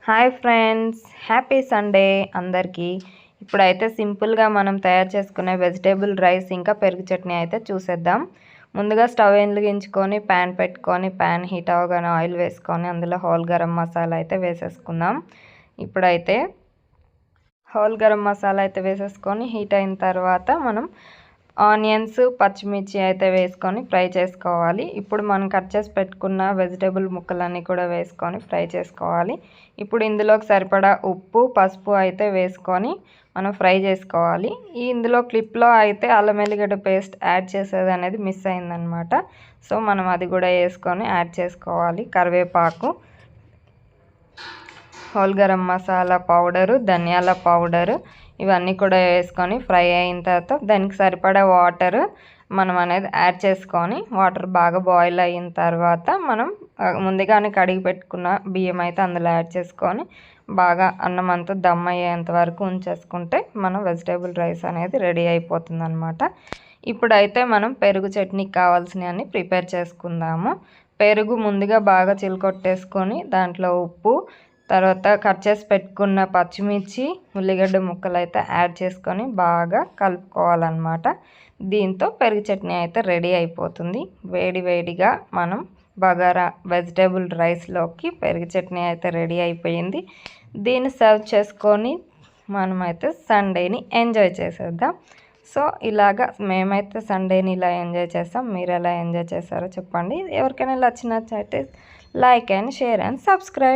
Hi friends, happy Sunday అందరికీ. ఇప్పుడైతే సింపుల్గా మనం తయారు చేసుకునే వెజిటేబుల్ రైస్ ఇంకా పెరుగు చట్నీ అయితే చూసేద్దాం. ముందుగా స్టవ్ వెలిగించుకొని ప్యాన్ పెట్టుకొని ప్యాన్ హీట్ అవ్వగానే ఆయిల్ వేసుకొని అందులో హోల్ గరం మసాలా అయితే వేసేసుకుందాం. ఇప్పుడైతే హోల్ గరం మసాలా అయితే వేసేసుకొని హీట్ అయిన తర్వాత మనం ఆనియన్స్, పచ్చిమిర్చి అయితే వేసుకొని ఫ్రై చేసుకోవాలి. ఇప్పుడు మనం కట్ చేసి పెట్టుకున్న వెజిటేబుల్ ముక్కలన్నీ కూడా వేసుకొని ఫ్రై చేసుకోవాలి. ఇప్పుడు ఇందులోకి సరిపడా ఉప్పు, పసుపు అయితే వేసుకొని మనం ఫ్రై చేసుకోవాలి. ఇందులో క్లిప్లో అయితే అల్లం వెల్లిగడ్డ పేస్ట్ యాడ్ చేసేది అనేది మిస్ అయిందనమాట. సో మనం అది కూడా వేసుకొని యాడ్ చేసుకోవాలి. కరివేపాకు, హోల్ గరం మసాలా పౌడరు, ధనియాల పౌడరు ఇవన్నీ కూడా వేసుకొని ఫ్రై అయిన తర్వాత దానికి సరిపడా వాటర్ మనం అనేది యాడ్ చేసుకొని వాటర్ బాగా బాయిల్ అయిన తర్వాత మనం ముందుగానే కడిగి పెట్టుకున్న బియ్యం అయితే అందులో యాడ్ చేసుకొని బాగా అన్నం అంతా దమ్ అయ్యేంత వరకు ఉంచేసుకుంటే మన వెజిటేబుల్ రైస్ అనేది రెడీ అయిపోతుంది అనమాట. ఇప్పుడైతే మనం పెరుగు చట్నీకి కావాల్సినవన్నీ ప్రిపేర్ చేసుకుందాము. పెరుగు ముందుగా బాగా చిలకొట్టేసుకొని దాంట్లో ఉప్పు, తర్వాత కట్ చేసి పెట్టుకున్న పచ్చిమిర్చి, ఉల్లిగడ్డ ముక్కలు అయితే యాడ్ చేసుకొని బాగా కలుపుకోవాలన్నమాట. దీంతో పెరుగు చట్నీ అయితే రెడీ అయిపోతుంది. వేడి వేడిగా మనం బగారా వెజిటేబుల్ రైస్లోకి పెరుగు చట్నీ అయితే రెడీ అయిపోయింది. దీన్ని సర్వ్ చేసుకొని మనమైతే సండేని ఎంజాయ్ చేసేద్దాం. సో ఇలాగా మేమైతే సండేని ఇలా ఎంజాయ్ చేస్తాం. మీరు ఎలా ఎంజాయ్ చేస్తారో చెప్పండి. ఎవరికైనా నచ్చినట్లయితే like and share and subscribe.